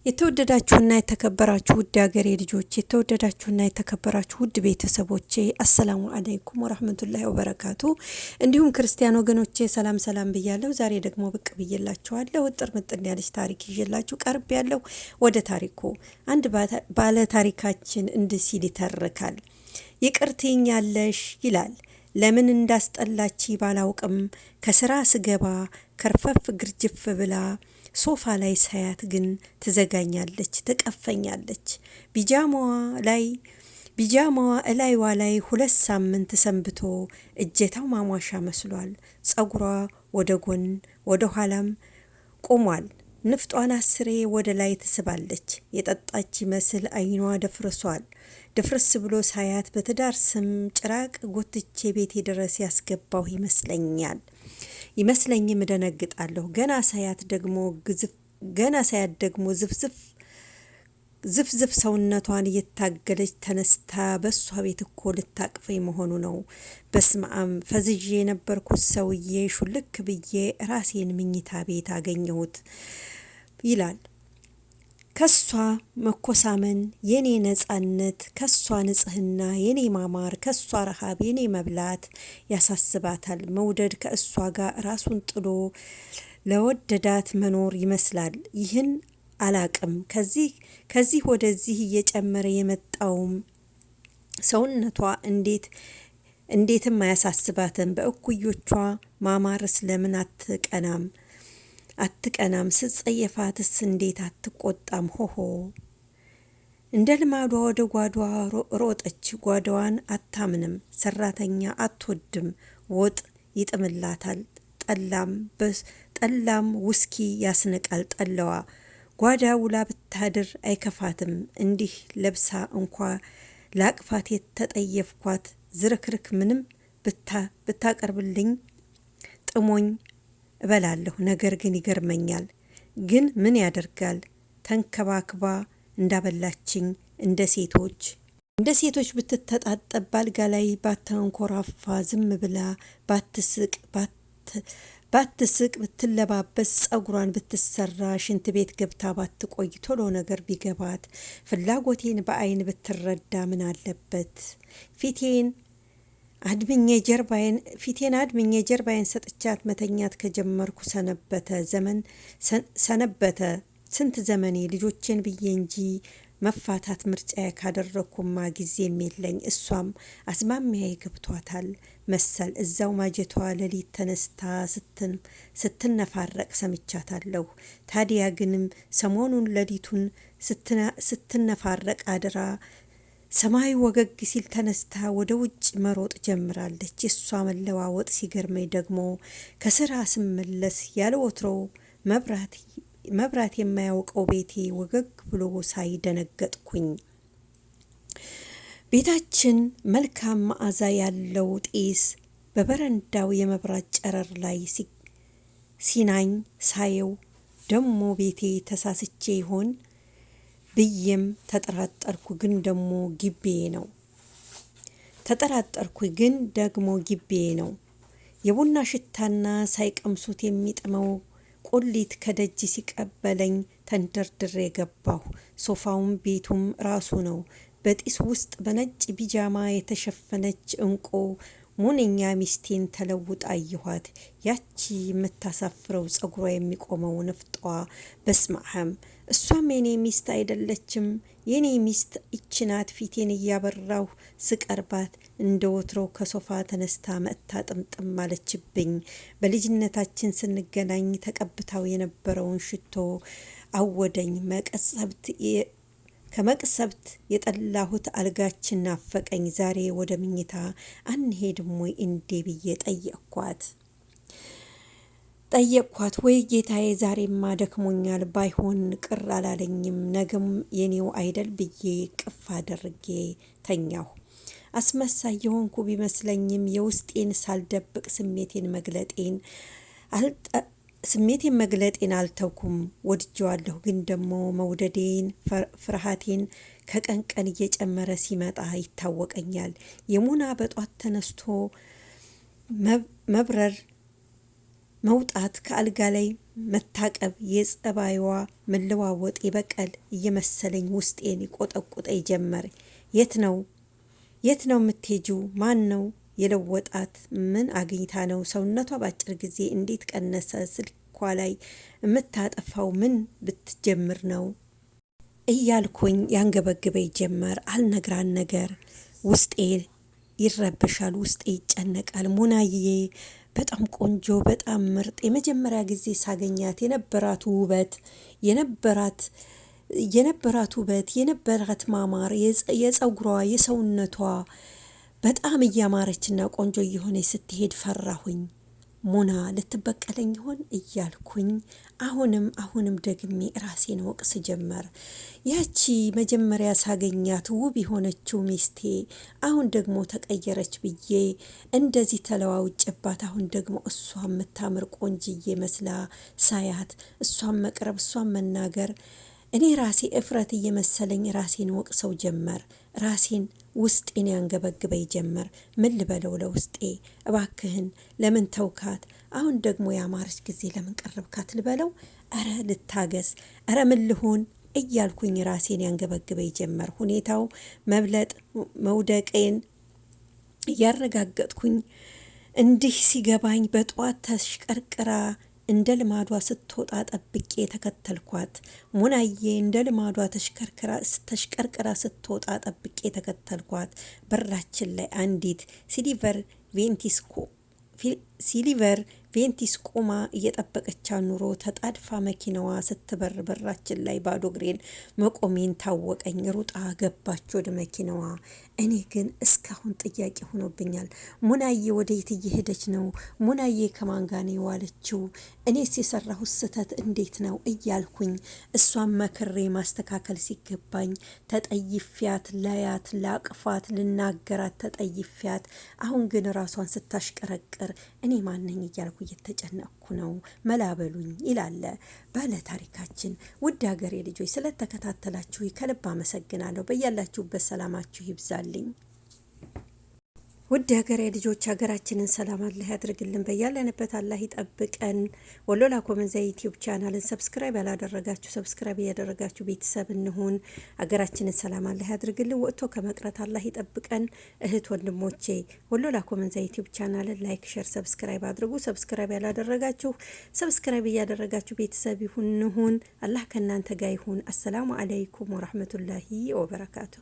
የተወደዳችሁና የተከበራችሁ ውድ ሀገሬ ልጆች የተወደዳችሁና የተከበራችሁ ውድ ቤተሰቦቼ አሰላሙ አለይኩም ወራህመቱላሂ ወበረካቱ። እንዲሁም ክርስቲያን ወገኖቼ ሰላም ሰላም ብያለሁ። ዛሬ ደግሞ ብቅ ብዬላችኋለሁ። እጥር ምጥን ያለች ታሪክ ይዤላችሁ ቀርብ ያለው። ወደ ታሪኩ አንድ ባለ ታሪካችን እንዲህ ሲል ይተርካል። ይቅር ትይኛለሽ ይላል። ለምን እንዳስጠላች ባላውቅም ከስራ ስገባ ከርፈፍ ግርጅፍ ብላ ሶፋ ላይ ሳያት ግን ትዘጋኛለች፣ ትቀፈኛለች። ቢጃማዋ እላይዋ ላይ 2 ሳምንት ሰንብቶ እጀታው ማሟሻ መስሏል። ጸጉሯ ወደ ጎን ወደ ኋላም ቆሟል። ንፍጧን አስሬ ወደ ላይ ትስባለች። የጠጣች ይመስል አይኗ ደፍርሷል። ድፍርስ ብሎ ሳያት በትዳር ስም ጭራቅ ጎትቼ ቤቴ ድረስ ያስገባሁ ይመስለኝም እደነግጣለሁ። ገና ሳያት ደግሞ ዝፍዝፍ ሰውነቷን እየታገለች ተነስታ በሷ ቤት እኮ ልታቅፈኝ መሆኑ ነው። በስማም ፈዝዤ የነበርኩት ሰውዬ ሹልክ ብዬ ራሴን ምኝታ ቤት አገኘሁት ይላል። ከሷ መኮሳመን የኔ ነጻነት፣ ከሷ ንጽህና የኔ ማማር፣ ከሷ ረሃብ የኔ መብላት ያሳስባታል። መውደድ ከእሷ ጋር ራሱን ጥሎ ለወደዳት መኖር ይመስላል። ይህን አላቅም። ከዚህ ወደዚህ እየጨመረ የመጣውም ሰውነቷ እንዴትም አያሳስባትም። በእኩዮቿ ማማርስ ለምን አትቀናም? ስጸየፋትስ እንዴት አትቆጣም? ሆሆ እንደ ልማዷ ወደ ጓዷ ሮጠች። ጓዳዋን አታምንም። ሰራተኛ አትወድም። ወጥ ይጥምላታል። ጠላም ውስኪ ያስንቃል። ጠላዋ ጓዳ ውላ ብታድር አይከፋትም። እንዲህ ለብሳ እንኳ ላቅፋት የተጠየፍኳት ዝርክርክ ምንም ብታቀርብልኝ ጥሞኝ እበላለሁ። ነገር ግን ይገርመኛል። ግን ምን ያደርጋል ተንከባክባ እንዳበላችኝ እንደ ሴቶች ብትተጣጠብ ባልጋ ላይ ባታንኮራፋ ዝም ብላ ባትስቅ ብትለባበስ ጸጉሯን ብትሰራ ሽንት ቤት ገብታ ባትቆይ ቶሎ ነገር ቢገባት ፍላጎቴን በአይን ብትረዳ ምን አለበት? ፊቴን አድምኜ ጀርባዬን ሰጥቻት መተኛት ከጀመርኩ ሰነበተ ስንት ዘመኔ። ልጆቼን ብዬ እንጂ መፋታት ምርጫዬ ካደረኩማ ጊዜም የለኝ። እሷም አዝማሚያ ገብቷታል መሰል እዛው ማጀቷ ሌሊት ተነስታ ስትነፋረቅ ሰምቻታለሁ። ታዲያ ግንም ሰሞኑን ሌሊቱን ስትነፋረቅ አድራ ሰማይ ወገግ ሲል ተነስታ ወደ ውጭ መሮጥ ጀምራለች። እሷ መለዋወጥ ሲገርመኝ ደግሞ ከስራ ስመለስ ያለ ወትሮው መብራት የማያውቀው ቤቴ ወገግ ብሎ ሳይ ደነገጥኩኝ። ቤታችን መልካም መዓዛ ያለው ጤስ በበረንዳው የመብራት ጨረር ላይ ሲናኝ ሳየው ደሞ ቤቴ ተሳስቼ ይሆን ብዬም ተጠራጠርኩ። ግን ደግሞ ግቤ ነው። የቡና ሽታና ሳይቀምሱት የሚጥመው ቁሊት ከደጅ ሲቀበለኝ ተንደርድሬ ገባሁ። ሶፋውም ቤቱም ራሱ ነው። በጢስ ውስጥ በነጭ ቢጃማ የተሸፈነች እንቁ ሙነኛ ሚስቴን ተለውጣ አየኋት። ያቺ የምታሳፍረው ጸጉሯ የሚቆመው ንፍጧ በስማዓም እሷም የኔ ሚስት አይደለችም። የኔ ሚስት ይችናት። ፊቴን እያበራሁ ስቀርባት እንደ ወትሮው ከሶፋ ተነስታ መጥታ ጥምጥም አለችብኝ። በልጅነታችን ስንገናኝ ተቀብታው የነበረውን ሽቶ አወደኝ። ከመቅሰብት የጠላሁት አልጋችን ናፈቀኝ። ዛሬ ወደ ምኝታ አንሄድም ወይ እንዴ ብዬ ጠየቅኳት። ወይ ጌታዬ ዛሬማ ደክሞኛል፣ ባይሆን ቅር አላለኝም፣ ነገም የኔው አይደል ብዬ ቅፍ አድርጌ ተኛሁ። አስመሳይ የሆንኩ ቢመስለኝም የውስጤን ሳልደብቅ ስሜቴን መግለጤን አልተውኩም። ወድጀዋለሁ። ግን ደግሞ መውደዴን ፍርሃቴን ከቀን ቀን እየጨመረ ሲመጣ ይታወቀኛል። የሙና በጧት ተነስቶ መውጣት ከአልጋ ላይ መታቀብ የጸባይዋ መለዋወጥ የበቀል እየመሰለኝ ውስጤን ይቆጠቁጠኝ ጀመር። የት ነው የምትሄጂው? ማን ነው የለወጣት? ምን አግኝታ ነው? ሰውነቷ በአጭር ጊዜ እንዴት ቀነሰ? ስልኳ ላይ የምታጠፋው ምን ብትጀምር ነው እያልኩኝ ያንገበግበኝ ጀመር። አልነግራን ነገር ውስጤ ይረበሻል፣ ውስጤ ይጨነቃል። ሙናዬ በጣም ቆንጆ፣ በጣም ምርጥ፣ የመጀመሪያ ጊዜ ሳገኛት የነበራት ውበት የነበራት ማማር፣ የጸጉሯ፣ የሰውነቷ በጣም እያማረችና ቆንጆ እየሆነች ስትሄድ ፈራሁኝ። ሙና ልትበቀለኝ ይሆን እያልኩኝ አሁንም ደግሜ ራሴን ወቅስ ጀመር። ያቺ መጀመሪያ ሳገኛት ውብ የሆነችው ሚስቴ አሁን ደግሞ ተቀየረች ብዬ እንደዚህ ተለዋውጭባት፣ አሁን ደግሞ እሷ የምታምር ቆንጅዬ መስላ ሳያት እሷን መቅረብ እሷን መናገር እኔ ራሴ እፍረት እየመሰለኝ ራሴን ወቅሰው ጀመር። ራሴን ውስጤን ያንገበግበኝ ጀመር። ምን ልበለው ለውስጤ? እባክህን ለምን ተውካት? አሁን ደግሞ ያማረች ጊዜ ለምን ቀረብካት ልበለው? እረ ልታገስ፣ እረ ምን ልሆን እያልኩኝ ራሴን ያንገበግበኝ ጀመር። ሁኔታው መብለጥ መውደቄን እያረጋገጥኩኝ እንዲህ ሲገባኝ በጠዋት ተሽቀርቅራ እንደ ልማዷ ስትወጣ ጠብቄ ተከተልኳት። ሙናዬ እንደ ልማዷ ተሽቀርቅራ ስትወጣ ጠብቄ ተከተልኳት። በራችን ላይ አንዲት ሲሊቨር ቬንቲስ ቆማ እየጠበቀቻ ኑሮ ተጣድፋ መኪናዋ ስትበር በራችን ላይ ባዶ እግሬን መቆሜን ታወቀኝ። ሩጣ ገባች ወደ መኪናዋ። እኔ ግን እስካሁን ጥያቄ ሆኖብኛል። ሙናዬ ወደየት እየሄደች ነው? ሙናዬ ከማን ጋር ነው የዋለችው? እኔስ የሰራሁት ስህተት እንዴት ነው እያልኩኝ እሷን መክሬ ማስተካከል ሲገባኝ ተጠይፊያት፣ ላያት፣ ላቅፋት፣ ልናገራት ተጠይፊያት። አሁን ግን ራሷን ስታሽቀረቅር እኔ ማነኝ እያልኩ እየተጨነቅኩ ነው። መላበሉኝ ይላል ባለ ታሪካችን። ውድ ሀገሬ ልጆች ስለተከታተላችሁ ከልብ አመሰግናለሁ። በያላችሁበት ሰላማችሁ ይብዛልኝ። ውድ ሀገሬ ልጆች ሀገራችንን ሰላም አላህ ያድርግልን። በያለንበት አላህ ይጠብቀን። ወሎ ላኮመንዛ ዩቲዩብ ቻናልን ሰብስክራይብ ያላደረጋችሁ ሰብስክራይብ እያደረጋችሁ ቤተሰብ እንሁን። ሀገራችንን ሰላም አላህ ያድርግልን። ወጥቶ ከመቅረት አላህ ይጠብቀን። እህት ወንድሞቼ ወሎ ላኮመንዛ ዩቲዩብ ቻናልን ላይክ፣ ሼር፣ ሰብስክራይብ አድርጉ። ሰብስክራይብ ያላደረጋችሁ ሰብስክራይብ እያደረጋችሁ ቤተሰብ እንሁን። አላህ ከእናንተ ጋር ይሁን። አሰላሙ አለይኩም ወራህመቱላሂ ወበረካቱ።